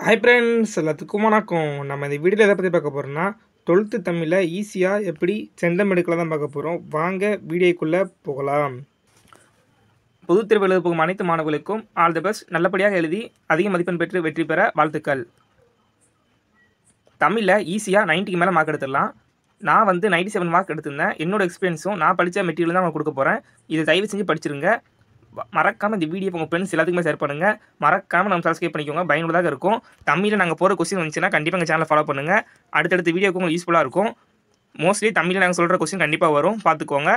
Hi friends, எல்லாத்துக்கும் வணக்கம். நம்ம இந்த வீடியோவில் எதை பற்றி பார்க்க போகிறோம்னா 12th தமிழில் ஈஸியாக எப்படி சென்டம் எடுக்கலாம் தான் பார்க்க போகிறோம். வாங்க வீடியோக்குள்ளே போகலாம். பொதுத் தேர்வு எழுத போகும் அனைத்து மாணவர்களுக்கும் ஆல் தி பெஸ்ட். நல்லபடியாக எழுதி அதிக மதிப்பெண் பெற்று வெற்றி பெற வாழ்த்துக்கள். தமிழில் ஈஸியாக 90க்கு மேலே மார்க் எடுத்துடலாம். நான் 97 மார்க் எடுத்திருந்தேன். என்னோட எக்ஸ்பீரியன்ஸும் நான் படித்த மெட்டீரியல் தான் நான் கொடுக்க போகிறேன். இதை தயவு செஞ்சு படிச்சிருங்க. மறக்காமல் இந்த வீடியோ உங்கள் ஃப்ரெண்ட்ஸ் எல்லாத்துக்குமே ஷேர் பண்ணுங்கள். மறக்காமல் நம்ம சப்ஸ்கிரைப் பண்ணிக்கோங்க, பயனுள்ளதாக இருக்கும். தமிழில் நாங்கள் போகிற கொஸ்டின் வந்துச்சுன்னா கண்டிப்பாக எங்கள் சேனலை ஃபாலோ பண்ணுங்கள். அடுத்தடுத்த வீடியோக்கு உங்களுக்கு யூஸ்ஃபுல்லாக இருக்கும். மோஸ்ட்லி தமிழில் நாங்கள் சொல்கிற கொஸ்டின் கண்டிப்பாக வரும், பார்த்துக்கோங்க.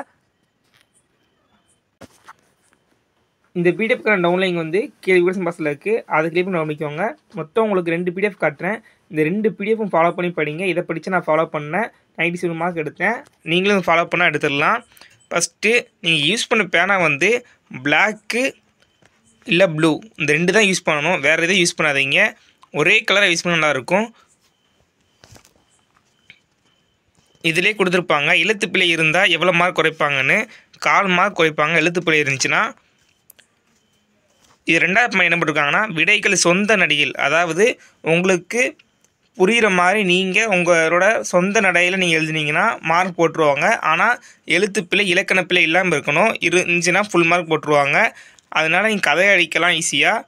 இந்த பிடிஎஃப்க்கான டவுன்லைன் கீழே வீடியோஸ் பாக்ஸில் இருக்குது. அதை கிளிக் பண்ணி கவனிக்கோங்க. மொத்தம் உங்களுக்கு 2 பிடிஎஃப் காட்டுறேன். இந்த 2 பிடிஎஃப்பும் ஃபாலோ பண்ணி படிங்க. இதை படித்து நான் ஃபாலோ பண்ணேன், 97 மார்க் எடுத்தேன். நீங்களும் ஃபாலோ பண்ணால் எடுத்துடலாம். ஃபஸ்ட்டு நீங்கள் யூஸ் பண்ண பேனா பிளாக்கு இல்லை ப்ளூ, இந்த 2 தான் யூஸ் பண்ணணும். வேறு எதுவும் யூஸ் பண்ணாதீங்க. ஒரே கலரை யூஸ் பண்ண நல்லாயிருக்கும். இதிலே கொடுத்துருப்பாங்க எழுத்துப்பிழை இருந்தால் எவ்வளோ மார்க் குறைப்பாங்கன்னு. 1/4 மார்க் குறைப்பாங்க எழுத்துப்பிழை இருந்துச்சுன்னா. இது 2வது என்ன போட்டிருக்காங்கன்னா, விடைகள் சொந்த நடையில், அதாவது உங்களுக்கு புரிகிற மாதிரி நீங்கள் உங்களோட சொந்த நடையில் நீங்கள் எழுதினீங்கன்னா மார்க் போட்டுருவாங்க. ஆனால் எழுத்துப்பிழை இலக்கணப்பிழை இல்லாமல் இருக்கணும். இருந்துச்சுன்னா ஃபுல் மார்க் போட்டுருவாங்க. அதனால் நீங்கள் கதை அடிக்கலாம் ஈஸியாக.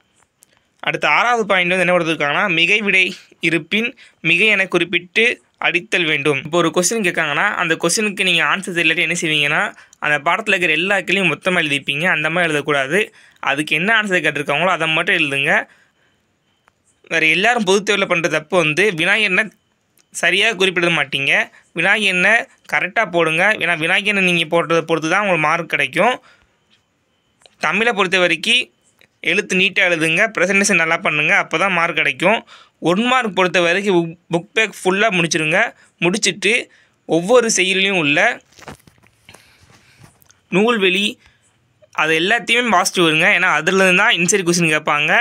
அடுத்த 6வது பாயிண்ட் என்ன கொடுத்துருக்காங்கன்னா, மிகை விடை இருப்பின் மிகை என குறிப்பிட்டு அடித்தல் வேண்டும். இப்போ ஒரு கொஸ்டின் கேட்காங்கன்னா அந்த கொஸ்டினுக்கு நீங்கள் ஆன்சர் தெரியலாட்டி என்ன செய்வீங்கன்னா, அந்த பாடத்தில் இருக்கிற எல்லா கேள்வியும் மொத்தமாக எழுதிப்பீங்க. அந்த மாதிரி எழுதக்கூடாது. அதுக்கு என்ன ஆன்சர் கேட்டிருக்காங்களோ அதை மட்டும் எழுதுங்க. வேறு எல்லோரும் பொதுத் தேர்வில் பண்ணுற தப்பு வினாய் எண்ணை சரியாக குறிப்பிட மாட்டீங்க. வினாய் எண்ணை கரெக்டாக போடுங்க. ஏன்னா வினாய் எண்ணை நீங்கள் போடுறதை பொறுத்து தான் உங்களுக்கு மார்க் கிடைக்கும். தமிழை பொறுத்த வரைக்கும் எழுத்து நீட்டாக எழுதுங்க, ப்ரெசன்டேஷன் நல்லா பண்ணுங்கள், அப்போ தான் மார்க் கிடைக்கும். 1 மார்க் பொறுத்த வரைக்கும் புக் பேக் ஃபுல்லாக முடிச்சிருங்க. முடிச்சுட்டு ஒவ்வொரு செயலிலையும் உள்ள நூல்வெளி அது எல்லாத்தையுமே வாசிட்டு வருங்க. ஏன்னா அதில் தான் இன்சைட் கொஸ்டின் கேட்பாங்க.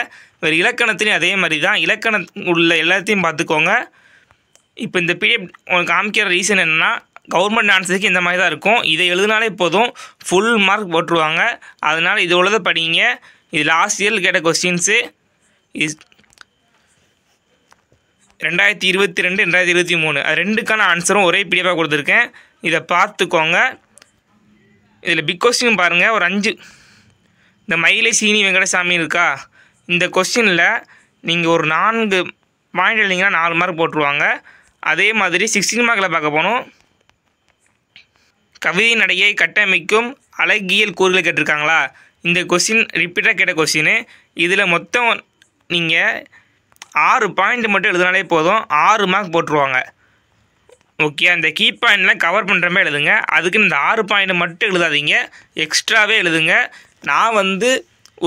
வேறு இலக்கணத்துலேயும் அதே மாதிரி தான். இலக்கணம் உள்ள எல்லாத்தையும் பார்த்துக்கோங்க. இப்போ இந்த பிடிஎஃப் உங்களுக்கு காமிக்கிற ரீசன் என்னென்னா, கவர்மெண்ட் ஆன்சருக்கு இந்த மாதிரி தான் இருக்கும். இதை எழுதினாலே போதும், ஃபுல் மார்க் போட்டுருவாங்க. அதனால் இது உள்ளதை படிங்க. இது லாஸ்ட் இயரில் கேட்ட கொஸ்டின்ஸு. 2022 2023 அது 2க்கான ஆன்சரும் ஒரே பிடிஎஃபாக கொடுத்துருக்கேன். இதை பார்த்துக்கோங்க. இதில் பிக் கொஸ்டின் பாருங்கள். ஒரு 5 இந்த மயிலை சீனி வெங்கடசாமி இருக்கா, இந்த கொஸ்டினில் நீங்கள் ஒரு 4 பாயிண்ட் எழுதிங்கன்னா 4 மார்க் போட்டுருவாங்க. அதே மாதிரி 16 மார்க்கில் பார்க்க போனோம். கவிதை நடையை கட்டமைக்கும் அழகியல் கூறுகளை கேட்டிருக்காங்களா, இந்த கொஸ்டின் ரிப்பீட்டாக கேட்ட கொஸ்டின். இதில் மொத்தம் நீங்கள் 6 பாயிண்ட் மட்டும் எழுதினாலே போதும், 6 மார்க் போட்டுருவாங்க. ஓகே, அந்த கீ பாயிண்ட்லாம் கவர் பண்ணுற மாதிரி எழுதுங்க. அதுக்கு இந்த 6 பாயிண்ட் மட்டும் எழுதாதீங்க, எக்ஸ்ட்ராவே எழுதுங்க. நான்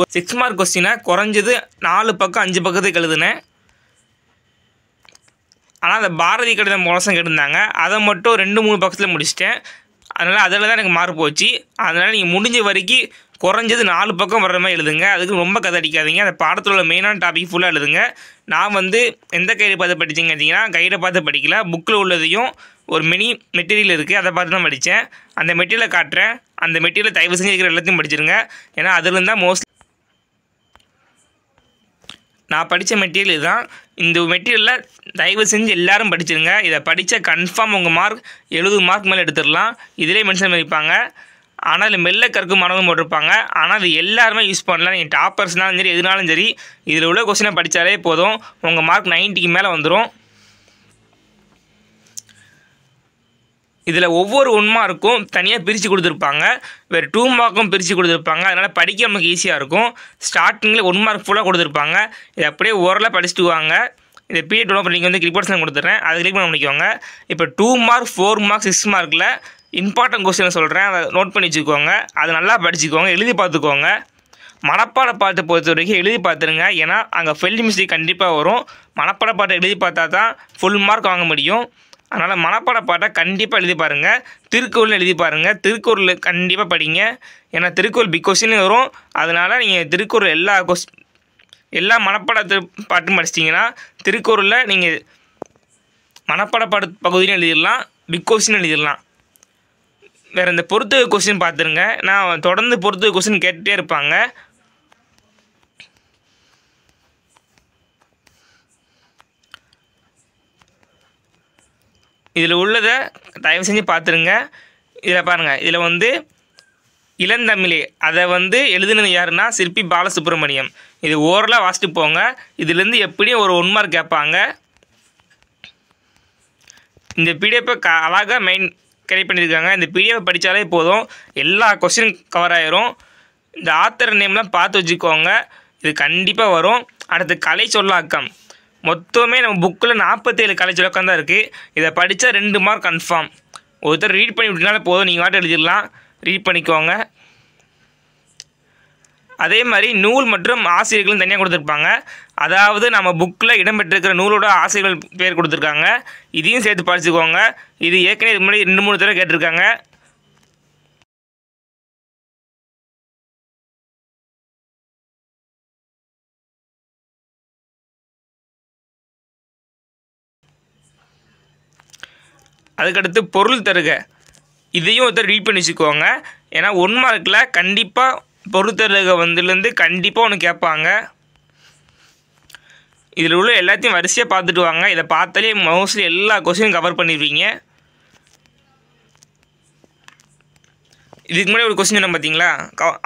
ஒரு 6 மார்க் கொஸ்டினை குறைஞ்சது 4 பக்கம் 5 பக்கத்துக்கு எழுதுனேன். ஆனால் அந்த பாரதி கடிதம் மோசம் கேட்டிருந்தாங்க, அதை மட்டும் 2-3 பக்கத்தில் முடிச்சிட்டேன். அதனால் அதில் தான் எனக்கு மார்க் போச்சு. அதனால் நீங்கள் முடிஞ்ச வரைக்கும் குறைஞ்சது 4 பக்கம் வர்ற மாதிரி எழுதுங்க. அதுக்கு ரொம்ப கதை அடிக்காதீங்க. அந்த பாடத்தில் உள்ள மெயினான டாபிக் ஃபுல்லாக எழுதுங்க. நான் எந்த கைடை பார்த்து படித்தேன்னு கேட்டிங்கன்னா, கைடை பார்த்து படிக்கல, புக்கில் உள்ளதையும் ஒரு மினி மெட்டீரியல் இருக்குது, அதை பார்த்து தான் படித்தேன். அந்த மெட்டீரியலை காட்டுறேன். அந்த மெட்டீரியலை தயவு செஞ்சு இருக்கிற எல்லாத்தையும் படிச்சிருங்க. ஏன்னா அதில் தான் மோஸ்ட்லி நான் படித்த மெட்டீரியல் தான். இந்த மெட்டீரியலில் தயவு செஞ்சு எல்லோரும் படிச்சிருங்க. இதை படித்தா கன்ஃபார்ம் உங்கள் மார்க் 70 மார்க் மேலே எடுத்துடலாம். இதிலே மென்ஷன் பண்ணியிருப்பாங்க. ஆனால் இதில் மெல்ல கற்கும் மாணவர்கள் போட்டிருப்பாங்க. ஆனால் அது எல்லாருமே யூஸ் பண்ணலாம். நீங்கள் டாப்பர்ஸ்னாலும் சரி எதுனாலும் சரி இதில் உள்ள கொஸ்டினை படித்தாலே போதும், உங்கள் மார்க் 90க்கு மேலே வந்துடும். இதில் ஒவ்வொரு 1 மார்க்கும் தனியாக பிரித்து கொடுத்துருப்பாங்க. வேறு 2 மார்க்கும் பிரித்து கொடுத்துருப்பாங்க. அதனால் படிக்க நமக்கு ஈஸியாக இருக்கும். ஸ்டார்டிங்கில் 1 மார்க் ஃபுல்லாக கொடுத்துருப்பாங்க. இது அப்படியே ஓரளவு படிச்சுட்டு வாங்க. இதை பிடிஎஃப் டவுன்லோட் பண்ணி கிளிக் பண்ணி கொடுத்துட்றேன், அதை கிளிக் பண்ண முடிக்கோங்க. இப்போ 2 மார்க் 4 மார்க் 6 மார்க்கில் இம்பார்ட்டன்ட் கொஸ்டினை சொல்கிறேன், அதை நோட் பண்ணி வச்சுக்கோங்க. அதை நல்லா படிச்சுக்கோங்க, எழுதி பார்த்துக்கோங்க. மனப்பாட பாட்டை பொறுத்த வரைக்கும் எழுதி பார்த்துருங்க. ஏன்னா அங்கே ஃபெயில் மிஸ்டேக் கண்டிப்பாக வரும். மனப்பாட பாட்டை எழுதி பார்த்தா தான் ஃபுல் மார்க் வாங்க முடியும். அதனால் மனப்பாட பாட்டை கண்டிப்பாக எழுதி பாருங்கள். திருக்குறள் எழுதி பாருங்கள். திருக்குறள் கண்டிப்பாக படிங்க. ஏன்னா திருக்குறள் பிக் கொஸ்டின் வரும். அதனால் நீங்கள் திருக்குறள் எல்லா மனப்பாட பாட்டும் படிச்சிட்டிங்கன்னா திருக்குறளில் நீங்கள் மனப்பாட பாட்டு பகுதியிலும் எழுதிடலாம், பிக் கொஸ்டின் எழுதிடலாம். வேறு இந்த பொறுத்து கொஸ்டின் பார்த்துருங்க. நான் தொடர்ந்து பொறுத்து கொஸ்டின் கேட்டுகிட்டே இருப்பாங்க. இதில் உள்ளதை தயவு செஞ்சு பார்த்துருங்க. இதில் பாருங்கள், இதில் வந்து இளந்தமிழே அதை வந்து எழுதுனது யாருன்னா சிற்பி பாலசுப்ரமணியம். இது ஓரலாக வாசிட்டு போங்க. இதுலேருந்து எப்படியும் ஒரு 1 மார்க் கேட்பாங்க. இந்த பிடிஎஃப்பை அழகாக கிரியேட் பண்ணியிருக்காங்க. இந்த பிடிஎஃப் படித்தாலே போதும், எல்லா கொஸ்டின் கவர் ஆயிரும். இந்த ஆத்தர் நேம்லாம் பார்த்து வச்சுக்கோங்க, இது கண்டிப்பாக வரும். அடுத்து கலை சொல்லாக்கம். மொத்தமே நம்ம புக்கில் 47 கலை சொல்லாக்கம் தான் இருக்குது. இதை படித்தா 2 மார்க் கன்ஃபார்ம். ஒருத்தர் ரீட் பண்ணி விட்டனாலே போதும், நீங்கள் வாட்டு எழுதிடலாம். ரீட் பண்ணிக்கோங்க. அதே மாதிரி நூல் மற்றும் ஆசிரியர்களும் தனியாக கொடுத்துருப்பாங்க. அதாவது நம்ம புக்கில் இடம்பெற்றிருக்கிற நூலோட ஆசிரியர்கள் பேர் கொடுத்துருக்காங்க. இதையும் சேர்த்து படிச்சுக்கோங்க. இது ஏற்கனவே இது முன்னாடி 2-3 தடவை கேட்டிருக்காங்க. அதுக்கடுத்து பொருள் தருக. இதையும் ஒருத்தர் ரீட் பண்ணி வச்சுக்கோங்க. ஏன்னா 1 மார்க்கில் கண்டிப்பாக பொருள் தருக வந்துலேருந்து கண்டிப்பாக ஒன்று கேட்பாங்க. இதில் உள்ள எல்லாத்தையும் வரிசையாக பார்த்துட்டு வாங்க. இதை பார்த்தாலே மோஸ்ட்லி எல்லா கொஸ்டினும் கவர் பண்ணிடுவீங்க. இதுக்கு முன்னாடி ஒரு கொஸ்டின் சொன்ன பார்த்தீங்களா,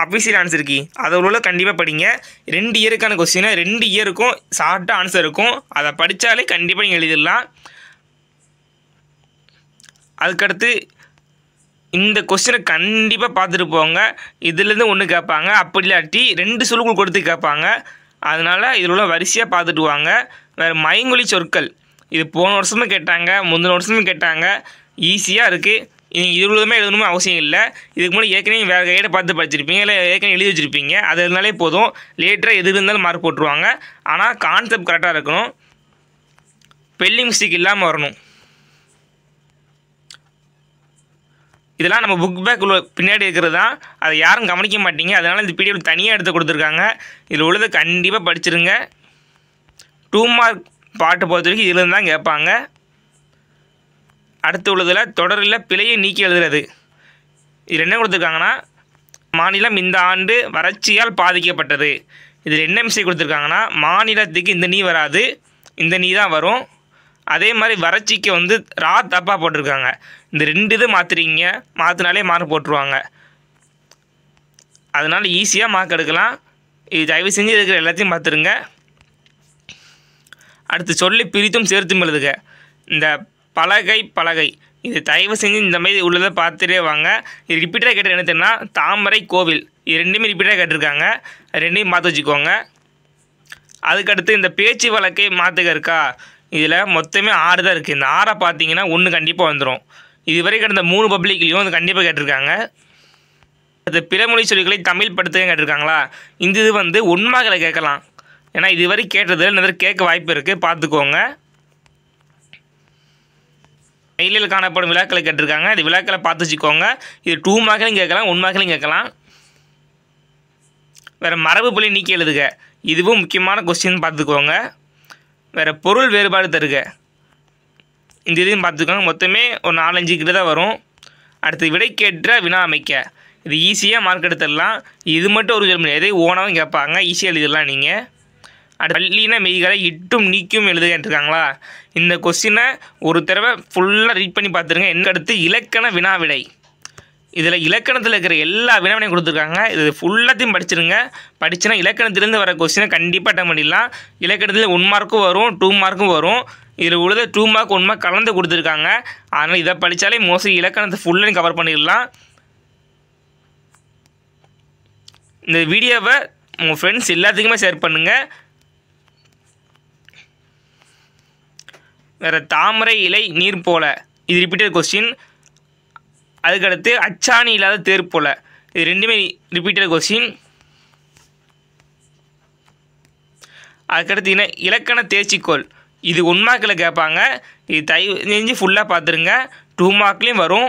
அஃபிஷியல் ஆன்சர் கீ, அதை உள்ள கண்டிப்பாக படிங்க. 2 இயருக்கான கொஸ்டின், 2 இயருக்கும் ஷார்ட்டாக ஆன்சர் இருக்கும். அதை படித்தாலே கண்டிப்பாக நீங்கள் எழுதிடலாம். அதுக்கடுத்து இந்த கொஸ்டினை கண்டிப்பாக பார்த்துட்டு போங்க. இதுலேருந்து ஒன்று கேட்பாங்க, அப்படி இல்லாட்டி 2 சொல்லுகள் கொடுத்து கேட்பாங்க. அதனால் இதில் உள்ள வரிசையாக பார்த்துட்டு வாங்க. வேறு மைமொழி சொற்கள், இது போன வருஷமும் கேட்டாங்க, முந்தின வருஷமும் கேட்டாங்க. ஈஸியாக இருக்குது. நீங்கள் இவ்வளோதுமே எழுதணுமே அவசியம் இல்லை. இதுக்கு முன்னாடி ஏற்கனவே வேறு கைடை பார்த்து படிச்சிருப்பீங்க, இல்லை ஏற்கனவே எழுதி வச்சுருப்பீங்க. அது இருந்தாலே போதும். லேட்டராக எது இருந்தாலும் மார்க் போட்டுருவாங்க. ஆனால் கான்செப்ட் கரெக்டாக இருக்கணும், ஸ்பெல்லிங் மிஸ்டேக் இல்லாமல் வரணும். இதெல்லாம் நம்ம புக் பேக் பின்னாடி இருக்கிறது தான், அதை யாரும் கவனிக்க மாட்டீங்க. அதனால் இந்த பிடிஎஃப் தனியாக எடுத்து கொடுத்துருக்காங்க. இதில் உள்ளதை கண்டிப்பாக படிச்சிருங்க. 2 மார்க் பாட்டை பொறுத்த வரைக்கும் இதில் தான் கேட்பாங்க. அடுத்து உள்ளதில் தொடரில் பிழையை நீக்கி எழுதுறது. இதில் என்ன கொடுத்துருக்காங்கன்னா, மாநிலம் இந்த ஆண்டு வறட்சியால் பாதிக்கப்பட்டது. இதில் என்ன மிஸ்டேக் கொடுத்துருக்காங்கன்னா, மாநிலத்துக்கு இந்த நீ வராது, இந்த நீ தான் வரும். அதே மாதிரி வறட்சிக்கு வந்து தப்பாக போட்டிருக்காங்க. இந்த 2 இது மாற்றினாலே மார்க் போட்டுருவாங்க. அதனால் ஈஸியாக மார்க் எடுக்கலாம். இது தயவு செஞ்சு இருக்கிற எல்லாத்தையும் பார்த்துருங்க. அடுத்து சொல்லி பிரித்தும் சேர்த்தும் எழுதுக. இந்த பலகை, இது தயவு செஞ்சு இந்த மாதிரி உள்ளதை பார்த்துட்டே வாங்க. இது ரிப்பீட்டாக கேட்டது என்ன தெரியுன்னா, தாமரை கோவில், இது 2மே ரிப்பீட்டாக கேட்டிருக்காங்க. 2யும் பார்த்து வச்சுக்கோங்க. அதுக்கடுத்து இந்த பேச்சு வழக்கை மாற்றுக இருக்கா, இதில் மொத்தமே 6 தான் இருக்குது. இந்த 6 பார்த்தீங்கன்னா 1 கண்டிப்பாக வந்துடும். இதுவரை கடந்த 3 பப்ளிக்லேயும் அது கண்டிப்பாக கேட்டிருக்காங்க. அது பிறமொழி சொல்லிகளை தமிழ் படுத்துக கேட்டிருக்காங்களா, இந்த இது வந்து 1 மார்க்கில் கேட்கலாம். ஏன்னா இதுவரை கேட்டது நிறைய கேட்க வாய்ப்பு இருக்குது, பார்த்துக்கோங்க. மெயிலில் காணப்படும் விழாக்களை கேட்டிருக்காங்க. இது விழாக்களை பார்த்து வச்சுக்கோங்க. இது 2 மார்க்கிலையும் கேட்கலாம், 1 மார்க்கிலையும் கேட்கலாம். வேறு மரபு புள்ளி நீக்கி எழுதுக. இதுவும் முக்கியமான கொஸ்டின் பார்த்துக்கோங்க. வேறு பொருள் வேறுபாடு தருக. இந்த இதையும் பார்த்துக்கோங்க. மொத்தமே ஒரு 4-5 கிட்ட தான் வரும். அடுத்து விடைக்கேற்ற வினா அமைக்க. இது ஈஸியாக மார்க் எடுத்துடலாம். இது மட்டும் ஒரு எதை ஓனாவும் கேட்பாங்க, ஈஸியாக எழுதிடலாம் நீங்கள். அடுத்து பள்ளினா மெய்களை இட்டும் நீக்கும் எழுதுகின்றிருக்காங்களா, இந்த கொஸ்டினை ஒரு தடவை ஃபுல்லாக ரீட் பண்ணி பார்த்துருங்க. என்ன அடுத்து இலக்கண வினாவிடை. இதில் இலக்கணத்தில் இருக்கிற எல்லா வினாவினையும் கொடுத்துருக்காங்க. இது ஃபுல்லாத்தையும் படிச்சிருங்க. படிச்சுன்னா இலக்கணத்திலேருந்து வர கொஸ்டினை கண்டிப்பாக அட்டன் பண்ணிடலாம். இலக்கணத்தில் 1 மார்க்கும் வரும், 2 மார்க்கும் வரும். இதில் உள்ளது 2 மார்க் 1 மார்க் கலந்து கொடுத்துருக்காங்க. அதனால் இதை படித்தாலே மோஸ்ட்லி இலக்கணத்தை ஃபுல்லாக கவர் பண்ணிடலாம். இந்த வீடியோவை உங்கள் ஃப்ரெண்ட்ஸ் எல்லாத்துக்குமே ஷேர் பண்ணுங்கள். வேறு தாமரை இலை நீர் போல, இது ரிப்பீட்டட் கொஸ்டின். அதுக்கடுத்து அச்சாணி இல்லாத தேர் போல, இது 2மே ரிப்பீட்டட் கொஸ்டின். அதுக்கடுத்து இலக்கண தேர்ச்சிக்கோள், இது 1 மார்க்கில் கேட்பாங்க. இது தயவு செஞ்சு ஃபுல்லாக பார்த்துருங்க. 2 மார்க்லேயும் வரும்.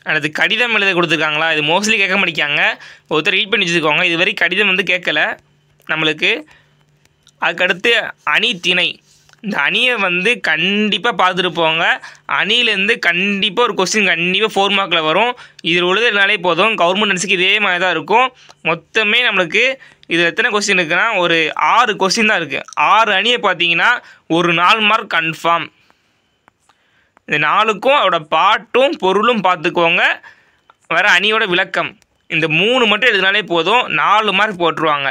அடுத்து கடிதம் எழுத கொடுத்துருக்காங்களா, இது மோஸ்ட்லி கேட்க மாட்டேங்காங்க. ஒருத்தர் ரீட் பண்ணி வச்சுக்கோங்க. இதுவரை கடிதம் வந்து கேட்கல நம்மளுக்கு. அதுக்கடுத்து அணி திணை, இந்த அணியை வந்து கண்டிப்பாக பார்த்துட்டு போங்க. அணியிலேருந்து கண்டிப்பாக ஒரு கொஸ்டின் கண்டிப்பாக 4 மார்க்கில் வரும். இதில் எழுதுனாலே போதும். கவர்மெண்ட் என்ட்ரன்ஸுக்கு இதே மாதிரி தான் இருக்கும். மொத்தமே நம்மளுக்கு இதில் எத்தனை கொஸ்டின் இருக்குன்னா ஒரு 6 கொஸ்டின் தான் இருக்குது. 6 அணியை பார்த்தீங்கன்னா ஒரு 4 மார்க் கன்ஃபார்ம். இந்த 4க்கும் அதோட பாட்டும் பொருளும் பார்த்துக்கோங்க. வேறு அணியோட விளக்கம் இந்த 3 மட்டும் எழுதினாலே போதும், 4 மார்க் போட்டுருவாங்க.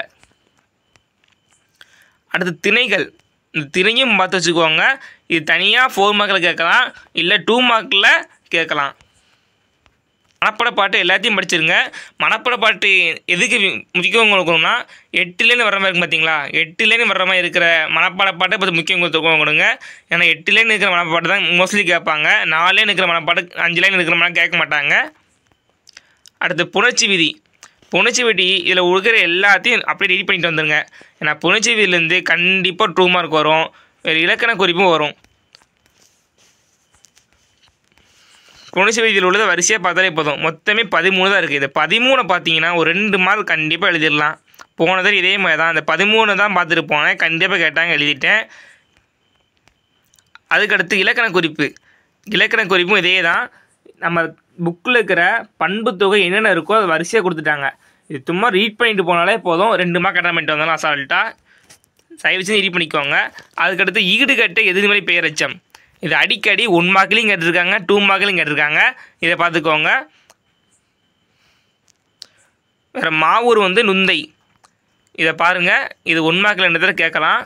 அடுத்து திணைகள், இந்த திணையும் பார்த்து வச்சுக்கோங்க. இது தனியாக 4 மார்க்கில் கேட்கலாம், இல்லை 2 மார்க்கில் கேட்கலாம். மனப்பட பாட்டு எல்லாத்தையும் படிச்சிருங்க. மனப்பட பாட்டு எதுக்கு முக்கியம் கொடுக்கணும்னா 8லேருந்து வர்ற மாதிரி இருக்கும் பார்த்தீங்களா, 8லேருந்து வர்ற மாதிரி இருக்கிற மனப்பாட பாட்டை பார்த்து முக்கியம் கொடுங்க. ஏன்னா 8லேருந்து இருக்கிற மனப்பாட்டு தான் மோஸ்ட்லி கேட்பாங்க. 4லேருந்து இருக்கிற மனப்பாட்டு 5லேருந்து இருக்கிற மனம் கேட்க மாட்டாங்க. அடுத்து புணர்ச்சி விதி. புணர்ச்சி விதி இதில் இருக்கிற எல்லாத்தையும் அப்படியே ரெடி பண்ணிட்டு வந்துடுங்க. ஏன்னா புணர்ச்சி விதியிலேருந்து கண்டிப்பாக 2 மார்க் வரும். வேறு இலக்கண குறிப்பும் வரும். புணர்ச்சி விதியில் உள்ளதை வரிசையாக பார்த்தாலே போதும். மொத்தமே 13 தான் இருக்குது. இந்த 13 பார்த்தீங்கன்னா ஒரு 2 மார்க் கண்டிப்பாக எழுதிடலாம். போனது இதே மாதிரி தான். அந்த 13 தான் பார்த்துட்டு போனேன், கண்டிப்பாக கேட்டாங்க, எழுதிட்டேன். அதுக்கடுத்து இலக்கண குறிப்பு. இலக்கண குறிப்பும் இதே தான். நம்ம புக்கில் இருக்கிற பண்பு தொகை என்னென்ன இருக்கோ அதை வரிசையாக கொடுத்துட்டாங்க. இது சும்மா ரீட் பண்ணிட்டு போனாலே போதும், 2 மார்க் அட்டன் பண்ணிட்டு வந்தாலும் அசால்ட்டாக. தயவுச்சு ரீட் பண்ணிக்கோங்க. அதுக்கடுத்து ஈடுகட்ட எதிர்மறை பெயரச்சம். இது அடிக்கடி 1 மார்க்லையும் கேட்டிருக்காங்க, 2 மார்க்லையும் கேட்டிருக்காங்க. இதை பார்த்துக்கோங்க. வேறு மாவூர் வந்து நுந்தை. இதை பாருங்கள், இது 1 மார்க்கில் 2 தடவை கேட்கலாம்.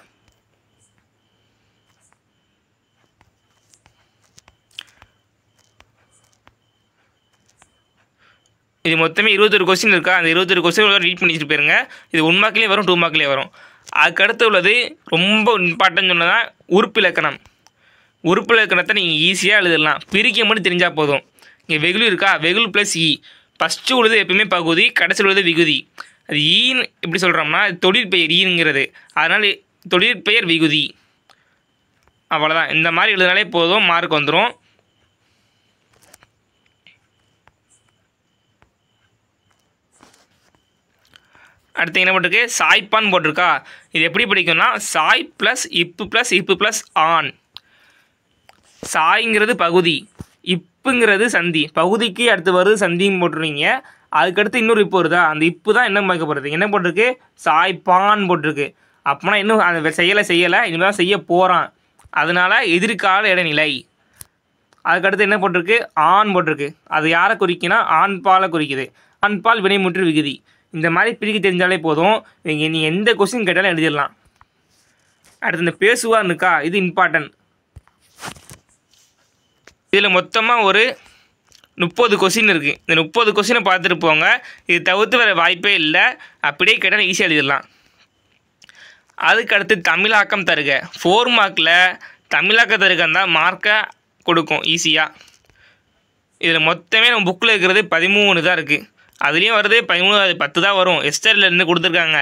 இது மொத்தமே 21 கொஸ்டின் இருக்கா, அந்த 21 கொஸ்டின் ரீட் பண்ணிட்டு போயிருங்க. இது 1 மார்க்லேயே வரும், 2 மார்க்லேயே வரும். அதுக்கடுத்து உள்ளது ரொம்ப இம்பார்ட்டன்ட் சொன்னதான் உறுப்பு இலக்கணம். உறுப்பு இலக்கணத்தை நீங்கள் ஈஸியாக எழுதிடலாம், பிரிக்க மட்டும் தெரிஞ்சால் போதும். இங்கே வெகுளி இருக்கா, வெகுள் ப்ளஸ் இ. ஃபஸ்ட்டு உள்ளது எப்பயுமே பகுதி, கடைசியில் உள்ளது விகுதி. அது ஈன்னு எப்படி சொல்கிறோம்னா தொழிற்பெயர் ஈங்கிறது, அதனால் தொழிற்பெயர் விகுதி. அவ்வளோதான். இந்த மாதிரி எழுதினாலே போதும், மார்க் வந்துடும். அடுத்து என்ன போட்டிருக்கு, சாய்ப்பான் போட்டிருக்கா. இது எப்படி படிக்கும்னா சாய் ப்ளஸ் இப்பு ப்ளஸ் ஆன். சாய்ங்கிறது பகுதி, இப்புங்கிறது சந்தி. பகுதிக்கு அடுத்து வருது சந்தியும் போட்டுருவீங்க. அதுக்கடுத்து இன்னொரு இப்பு வருதா, அந்த இப்பு தான் என்ன பார்க்க போகிறது. என்ன போட்டிருக்கு, சாய்ப்பான் போட்டிருக்கு. அப்போனா இன்னும் அந்த செய்யலை இனிமேல் செய்ய போகிறான், அதனால் எதிர்கால இடைநிலை. அதுக்கடுத்து என்ன போட்டிருக்கு, ஆண் போட்டிருக்கு. அது யாரை குறிக்குன்னா ஆண்பாலை குறிக்குது. ஆண்பால் வினைமுற்று விகுதி. இந்த மாதிரி பிரிக்க தெரிஞ்சாலே போதும், நீ எந்த கொஸ்டின் கேட்டாலும் எழுதிடலாம். அடுத்து இந்த பேசுவார்னுக்கா, இது இம்பார்ட்டன்ட். இதில் மொத்தமாக ஒரு 30 கொஸ்டின் இருக்குது. இந்த 30 கொஸ்டினை பார்த்துட்டு போங்க. இது தவிர்த்து வேறு வாய்ப்பே இல்லை. அப்படியே கேட்டால் ஈஸியாக எழுதிடலாம். அதுக்கடுத்து தமிழாக்கம் தருக. 4 மார்க்கில் தமிழாக்கம் தருகன்னு தான் மார்க்கை கொடுக்கும் ஈஸியாக. இதில் மொத்தமே நம்ம புக்கில் இருக்கிறது 13 தான் இருக்குது. அதுலேயும் வருது 13, அது 10 தான் வரும். எஸ்டர்லேருந்து கொடுத்துருக்காங்க.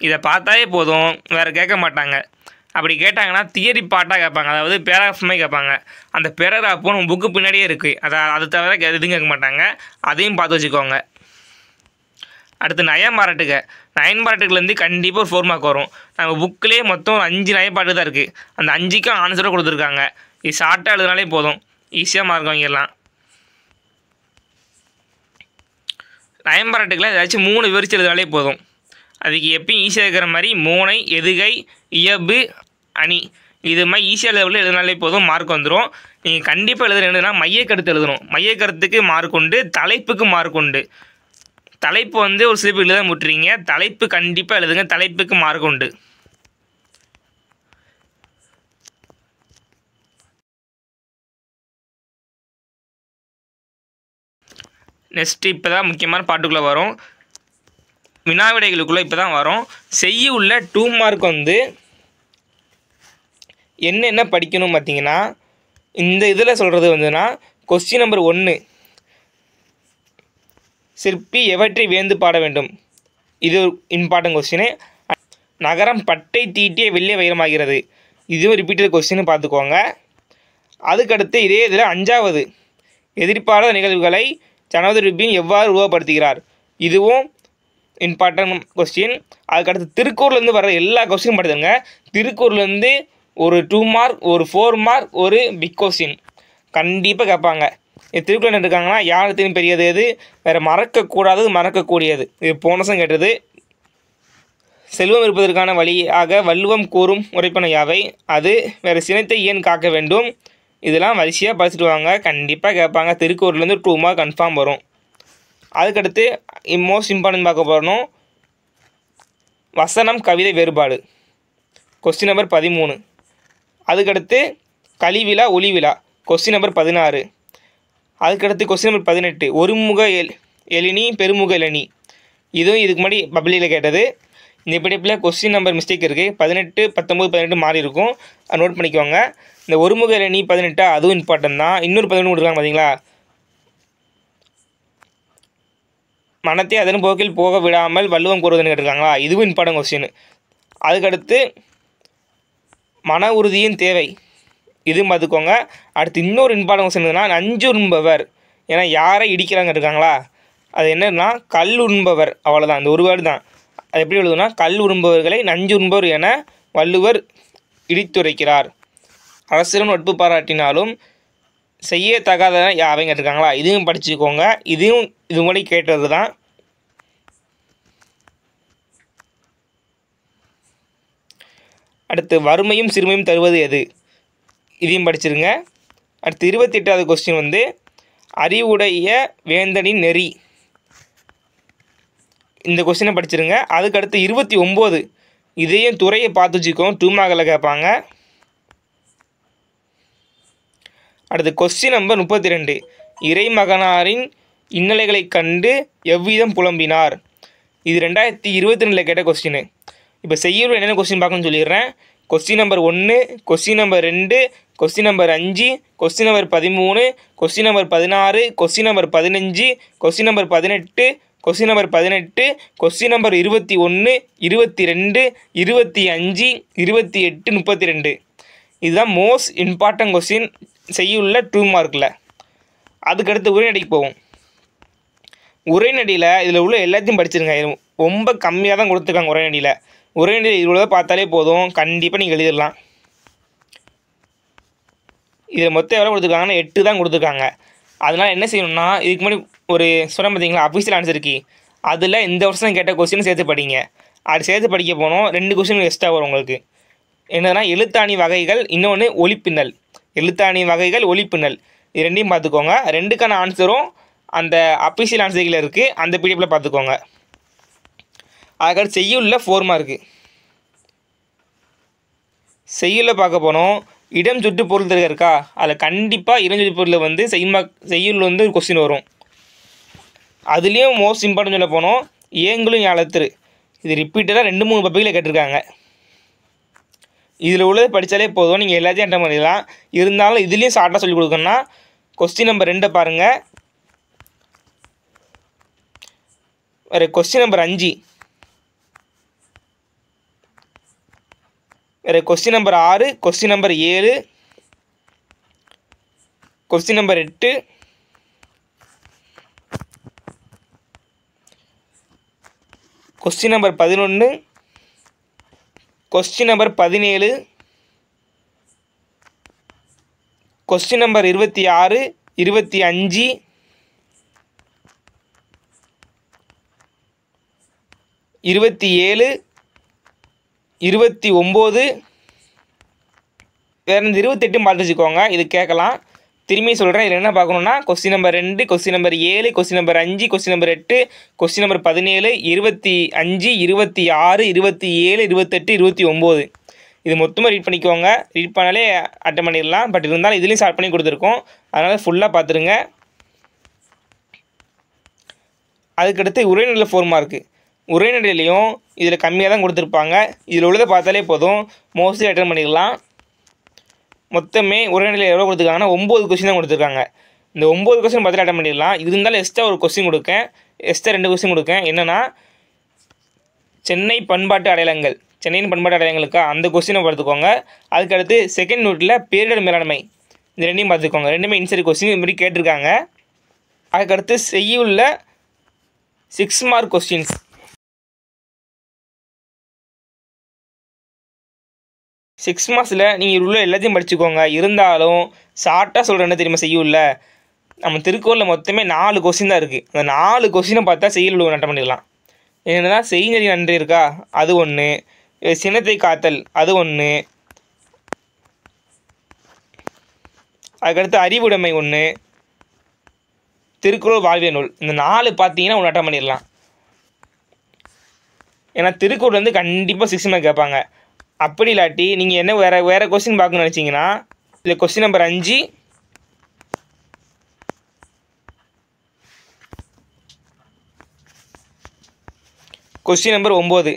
இதை பார்த்தாலே போதும், வேறு கேட்க மாட்டாங்க. அப்படி கேட்டாங்கன்னா தியரி பாட்டாக கேட்பாங்க, அதாவது பேராகிராஃப்மே கேட்பாங்க. அந்த பேராகிராஃபும் நம்ம புக்கு பின்னாடியே இருக்குது. அது தவிர எதுவும் கேட்க மாட்டாங்க. அதையும் பார்த்து வச்சுக்கோங்க. அடுத்து நயம்பாராட்டுக. நயன்பாராட்டுகள்லேருந்து கண்டிப்பாக ஒரு 4 மார்க் வரும். நம்ம புக்கிலே மொத்தம் 5 நயப்பாட்டு தான் இருக்குது. அந்த 5க்கும் ஆன்சராக கொடுத்துருக்காங்க. இது ஷார்ட்டாக எழுதினாலே போதும், ஈஸியாக மார்க் வாங்கிடலாம். நயம்பாராட்டுக்கெலாம் ஏதாச்சும் 3 விவரிச்சு எழுதினாலே போதும். அதுக்கு எப்பயும் ஈஸியாக இருக்கிற மாதிரி மோனை, எதுகை, இயல்பு, அணி, இது மாதிரி ஈஸியாக லெவலில் எழுதினாலே போதும், மார்க் வந்துடும். நீங்கள் கண்டிப்பாக எழுதுற என்னன்னா மையக்கருத்து எழுதணும். மையக்கருத்துக்கு மார்க் உண்டு, தலைப்புக்கு மார்க் உண்டு. தலைப்பு வந்து ஒரு சில பேர் எழுத முட்டுறீங்க, தலைப்பு கண்டிப்பாக எழுதுங்க, தலைப்புக்கு மார்க் உண்டு. நெக்ஸ்ட்டு இப்போ தான் முக்கியமான பாட்டுக்குள்ளே வரும். வினாவிடைகளுக்குள்ளே இப்போ தான் வரும். செய்ய உள்ள 2 மார்க் வந்து என்னென்ன படிக்கணும் பார்த்தீங்கன்னா, இந்த இதில் சொல்கிறது வந்துன்னா கொஸ்டின் நம்பர் 1, சிற்பி எவற்றை வியந்து பாட வேண்டும். இது இம்பார்ட்டன்ட் கொஸ்டின். நகரம் பட்டை தீட்டிய வெள்ளை வைரமாகிறது. இதுவும் ரிப்பீட்டட் கொஸ்டின் பார்த்துக்கோங்க. அதுக்கடுத்து இதே இதில் 5வது, எதிர்பாராத நிகழ்வுகளை ஜனாதிபதி ருபின் எவ்வாறு உருவப்படுத்துகிறார். இதுவும் இம்பார்ட்டன்ட் கொஸ்டின். அதுக்கடுத்து திருக்குறள்லேருந்து வர எல்லா கொஸ்டினும் படித்துங்க. திருக்குறள்லேருந்து ஒரு 2 மார்க், ஒரு 4 மார்க், ஒரு பிக் கொஸ்டின் கண்டிப்பாக கேட்பாங்க. இது திருக்குறள் இருக்காங்கன்னா யாருக்கு பெரியது எது, வேறு மறக்கக்கூடாதது மறக்கக்கூடியது. இது போன வருஷம் கேட்டது. செல்வம் இருப்பதற்கான வழியாக வள்ளுவம் கூறும் உரைப்பன யாவை, அது வேறு சினத்தை ஏன் காக்க வேண்டும். இதெல்லாம் வரிசையாக படிச்சுட்டு வாங்க, கண்டிப்பாக கேட்பாங்க. திருக்குறள்லேருந்து 2 மார்க் கன்ஃபார்ம் வரும். அதுக்கடுத்து மோஸ்ட் இம்பார்ட்டன்ட் பார்க்க போகிறோம், வசனம் கவிதை வேறுபாடு, கொஸ்டின் நம்பர் 13. அதுக்கடுத்து கலிவிழா ஒளிவிழா, கொஸ்டின் நம்பர் 16. அதுக்கடுத்து கொஸ்டின் நம்பர் 18, ஒருமுக எழினி பெருமுக எழினி. இதுவும் இதுக்கு முன்னாடி பப்ளிக்கில் கேட்டது. இந்த படிப்பில் கொஸ்டின் நம்பர் மிஸ்டேக் இருக்குது, 18, 19, 18 மாறி இருக்கும், அதை நோட் பண்ணிக்கோங்க. இந்த ஒருமுக எழினி 18 அதுவும் இம்பார்ட்டன்ட் தான். இன்னொரு 11 கொடுக்குறாங்க பார்த்தீங்களா, மனத்தை அதன் போக்கில் போக விடாமல் வள்ளுவம் கூறுவதுன்னு கேட்டிருக்காங்களா, இதுவும் இம்பார்ட்டன்ட் கொஸ்டின். அதுக்கடுத்து மன உறுதியின் தேவை, இதுவும் பார்த்துக்கோங்க. அடுத்து இன்னொரு இம்பார்ட்டன்ட் கொஸ்டின் என்னன்னா, நஞ்சுண்பவர், ஏன்னா யாரை இடிக்கிறாங்க இருக்காங்களா, அது என்னன்னா கல் உண்பவர், அவ்வளோதான். இந்த ஒரு வேர்டு தான். அது எப்படி எழுதுனா, கல் உண்பவர்களை நஞ்சுண்பவர் என வள்ளுவர் இடித்துரைக்கிறார். அரசுடன் நட்பு பாராட்டினாலும் செய்யத்தகாத யாவைங்க இருக்காங்களா, இதையும் படிச்சுக்கோங்க. இதையும் இது முன்னாடி கேட்டது தான். அடுத்து வறுமையும் சிறுமையும் தருவது எது, இதையும் படிச்சிருங்க. அடுத்து 28வது கொஸ்டின் வந்து அறிவுடைய வேந்தனின் நெறி, இந்த கொஸ்டினை படிச்சிருங்க. அதுக்கடுத்து 29, இதையும் துறையை பார்த்து வச்சுக்கோங்க, 2 மார்க்கில் கேட்பாங்க. அடுத்து கொஸ்டின் நம்பர் 32, இறைமகனாரின் இன்னலைகளை கண்டு எவ்விதம் புலம்பினார், இது 2022 கேட்ட கொஸ்டின். இப்போ செய்யுள் என்னென்ன கொஸ்டின் பார்க்கணும்னு சொல்லிடுறேன். Question number 1, question number 2, question number 5, question number 13, question number 16, question number 15, question number 18, question number 18, question number 21, 22, 25, 28, 32. இதுதான் மோஸ்ட் இம்பார்ட்டன்ட் கொஸ்டின் செய்யுள்ள 2 மார்க்கில். அதுக்கடுத்து உரைநடைக்கு போவோம். உரைநடையில் இதில் உள்ள எல்லாத்தையும் படிச்சிருங்க, ரொம்ப கம்மியாக தான் கொடுத்துருக்காங்க உரைநடையில். உரைநடையில் இவ்வளோ பார்த்தாலே போதும், கண்டிப்பாக நீங்கள் எழுதிடலாம். இதில் மொத்தம் எவ்வளோ கொடுத்துருக்காங்கன்னா 8 தான் கொடுத்துருக்காங்க. அதனால் என்ன செய்யணும்னா, இதுக்கு முன்னாடி ஒரு சொன்ன பார்த்தீங்களா அஃபிஷியல் ஆன்சர் கீ, அதில் இந்த வருஷம் கேட்ட கொஸ்டின் சேர்த்து படிங்க. அது சேர்த்து படிக்க போனோம் 2 கொஸ்டின் எக்ஸ்ட்ரா வரும் உங்களுக்கு. என்னன்னா எழுத்தாணி வகைகள், இன்னொன்று ஒலிப்பின்னல். எழுத்தாணி வகைகள், ஒலிப்பின்னல், இது ரெண்டையும் பார்த்துக்கோங்க. 2க்கான ஆன்சரும் அந்த அஃபிஷியல் ஆன்சர்கில் இருக்குது, அந்த பிடிஎஃப்பில் பார்த்துக்கோங்க. அதுக்கடுத்து செய்யுள்ள 4 மார்க்கு. செய்யுள்ள பார்க்க போனோம், இடம் சுட்டு பொருள் தருக இருக்கா, அதில் கண்டிப்பாக இடம் சுட்டு பொருளில் வந்து செய்யுள் வந்து ஒரு கொஸ்டின் வரும். அதுலேயும் மோஸ்ட் இம்பார்ட்டன் சொல்ல போனோம், ஏங்களும் ஞாலத்திரு, இது ரிப்பீட்டடாக 2-3 பப்பிகளை கேட்டிருக்காங்க. இதில் உள்ளது படித்தாலே போதும், நீங்கள் எல்லாத்தையும் அட்டன் பண்ணிடலாம். இருந்தாலும் இதுலேயும் ஷார்ட்டாக சொல்லிக் கொடுக்கணும்னா கொஸ்டின் நம்பர் 2 பாருங்கள். வேறு கொஸ்டின் நம்பர் 5, வேறு question number 6, question number 7, question number 8, question number 11, question number 17, question number 26, 25, 27, 29, வேறு இந்த 28 பார்த்து வச்சுக்கோங்க, இது கேட்கலாம். திரும்பி சொல்கிறேன், இதில் என்ன பார்க்கணுன்னா question number 2, question number 7, question number 5, question number 8, question number 17, 25, 26, 27, 28, 29. இது மொத்தமாக ரீட் பண்ணிக்கோங்க. ரீட் பண்ணாலே அட்டன் பண்ணிடலாம். பட் இருந்தாலும் இதுலேயும் ஸ்டார்ட் பண்ணி கொடுத்துருக்கோம், அதனால் ஃபுல்லாக பார்த்துருங்க. அதுக்கடுத்து உரைநடையில் 4 மார்க்கு. உரைநடையிலையும் இதில் கம்மியாக தான் கொடுத்துருப்பாங்க. இதில் உள்ளதை பார்த்தாலே போதும், மோஸ்ட்லி அட்டன் பண்ணிடலாம். மொத்தமே உரைநடையில் எவ்வளோ கொடுத்துருக்காங்கன்னா 9 கொஸ்டின் தான் கொடுத்துருக்காங்க. இந்த 9 கொஸ்டின் பார்த்து அட்டன் பண்ணிடலாம். இருந்தாலும் எக்ஸ்ட்ரா ஒரு கொஸ்டின் கொடுக்கேன், எக்ஸ்ட்ரா 2 கொஸ்டின் கொடுக்கேன். என்னென்னா சென்னை பண்பாட்டு அடையாளங்கள், சென்னையின் பண்பாட்டு அடையாளங்களுக்கா, அந்த கொஸ்டினை பார்த்துக்கோங்க. அதுக்கடுத்து செகண்ட் நோட்டில் பேரிடர் மேலாண்மை, இந்த 2ஐயும் பார்த்துக்கோங்க. 2மே இன்சரி கொஸ்டின் இது மாதிரி கேட்டிருக்காங்க. அதுக்கடுத்து செய்யுள்ள 6 மார்க் கொஸ்டின்ஸ். 6 மாதத்தில் நீங்கள் உள்ள எல்லாத்தையும் படிச்சுக்கோங்க. இருந்தாலும் ஷார்ட்டாக சொல்கிற என்ன தெரியுமா செய்யுள்ள, நம்ம திருக்குறளில் மொத்தமே 4 கொஸ்டின் தான் இருக்குது. அந்த 4 கொஸ்டினை பார்த்தா செய்யுள் உழுவு நட்டம் பண்ணிடலாம். என்னென்னா செய்நெறி நன்றி இருக்கா, அது ஒன்று. சினத்தை காத்தல், அது ஒன்று. அதுக்கடுத்து அறிவுடைமை ஒன்று. திருக்குறள் வாழ்வியல் நூல். இந்த 4 பார்த்தீங்கன்னா நட்டம் பண்ணிடலாம். ஏன்னா திருக்குறள் வந்து கண்டிப்பாக 6 மார்க் கேட்பாங்க. அப்படி இல்லாட்டி நீங்கள் என்ன வேறு கொஸ்டின் பார்க்கணும்னு நினச்சிங்கன்னா, இல்லை கொஸ்டின் நம்பர் 5, கொஸ்டின் நம்பர் 9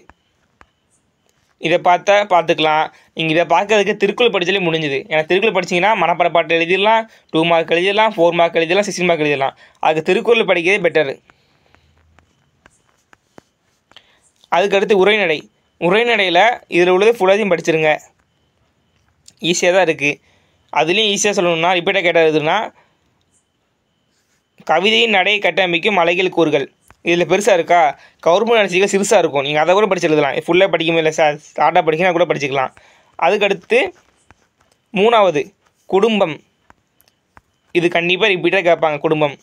இதை பார்த்துக்கலாம். நீங்கள் இதை பார்க்கறதுக்கு திருக்குறள் படித்தாலே முடிஞ்சுது. ஏன்னா திருக்குறள் படிச்சிங்கன்னா மனப்பாட பாட்டு எழுதிடலாம், 2 மார்க் எழுதிடலாம், 4 மார்க் எழுதிடலாம், 16 மார்க் எழுதிடலாம். அதுக்கு திருக்குறள் படிக்கிறதே பெட்டரு. அதுக்கடுத்து உரைநடை. உரைநடையில் இதில் உள்ளது ஃபுல்லாத்தையும் படிச்சிருங்க. ஈஸியாக தான் இருக்குது. அதுலேயும் ஈஸியாக சொல்லணும்னா ரிப்பீட்டாக கேட்டதுன்னா, கவிதையின் நடை கட்டமைக்கும் அழகியல் கூறுகள். இதில் பெருசாக இருக்கா, கவர்மெண்ட் அரிசிகள் சிறுசாக இருக்கும். நீங்கள் அதை கூட படிச்சு எழுதலாம். ஃபுல்லாக படிக்க முடியல ஸ்டார்ட்டாக படிக்கணும் கூட படிச்சுக்கலாம். அதுக்கடுத்து 3வது குடும்பம். இது கண்டிப்பாக ரிப்பீட்டாக கேட்பாங்க. குடும்பம்.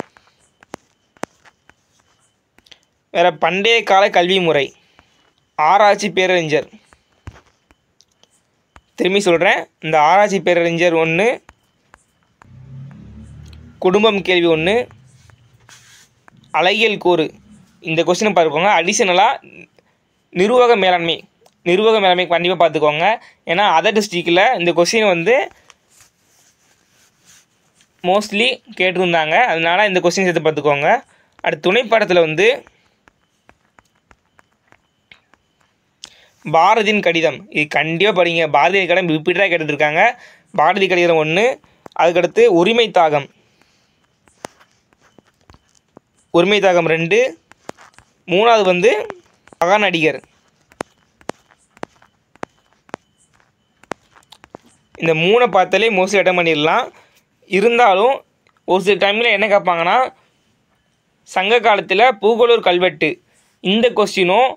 வேறு பண்டைய கால கல்வி முறை, ஆராய்ச்சி பேரறிஞர். திரும்பி சொல்கிறேன், இந்த ஆராய்ச்சி பேரறிஞர் 1, குடும்பம் கேள்வி 1, அழகியல் கூறு. இந்த கொஸ்டினை பார்த்துக்கோங்க. அடிஷனலாக நிர்வாக மேலாண்மை கண்டிப்பாக பார்த்துக்கோங்க. ஏன்னா அதர் டிஸ்ட்ரிக்டில் இந்த கொஸ்டின் வந்து மோஸ்ட்லி கேட்டிருந்தாங்க. அதனால இந்த கொஸ்டின் சேர்த்து பார்த்துக்கோங்க. அடுத்து துணைப்பாடத்தில் வந்து பாரதியின் கடிதம். இது கண்டிப்பாக படிங்க. பாரதிய கடிதம் ரிப்பீட்டாக கேட்டுருக்காங்க. பாரதி கடிதம் 1. அதுக்கடுத்து உரிமை தாகம் 2. 3வது வந்து மகாநடிகர். இந்த 3 பார்த்தாலே மோஸ்ட்லி அட்டன் பண்ணிடலாம். இருந்தாலும் ஒரு சில டைமில் என்ன கேட்பாங்கன்னா, சங்க காலத்தில் பூகோளூர் கல்வெட்டு. இந்த கொஸ்டினும்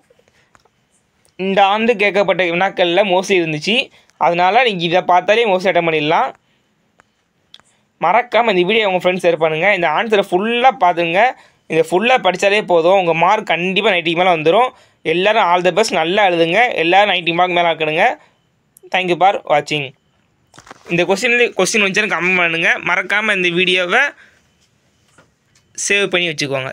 இந்த ஆண்டு கேட்கப்பட்ட வினாக்களில் மோஸ்ட்லி இருந்துச்சு. அதனால் நீங்கள் இதை பார்த்தாலே மோஸ்ட்லி அட்டன் பண்ணிடலாம். மறக்காமல் இந்த வீடியோ உங்கள் ஃப்ரெண்ட்ஸ் ஷேர் பண்ணுங்கள். இந்த ஆன்சரை ஃபுல்லாக பார்த்துங்க. இதை ஃபுல்லாக படித்தாலே போதும். உங்கள் மார்க் கண்டிப்பாக 90 மேலே வந்துடும். எல்லோரும் ஆல் தி பெஸ்ட். நல்லா எழுதுங்க. எல்லோரும் 90 மார்க் மேலே ஆக்கணுங்க. தேங்க்யூ ஃபார் வாட்சிங். இந்த கொஸ்டின் வந்து கமெண்ட் பண்ணுங்கள். மறக்காமல் இந்த வீடியோவை சேவ் பண்ணி வச்சுக்கோங்க.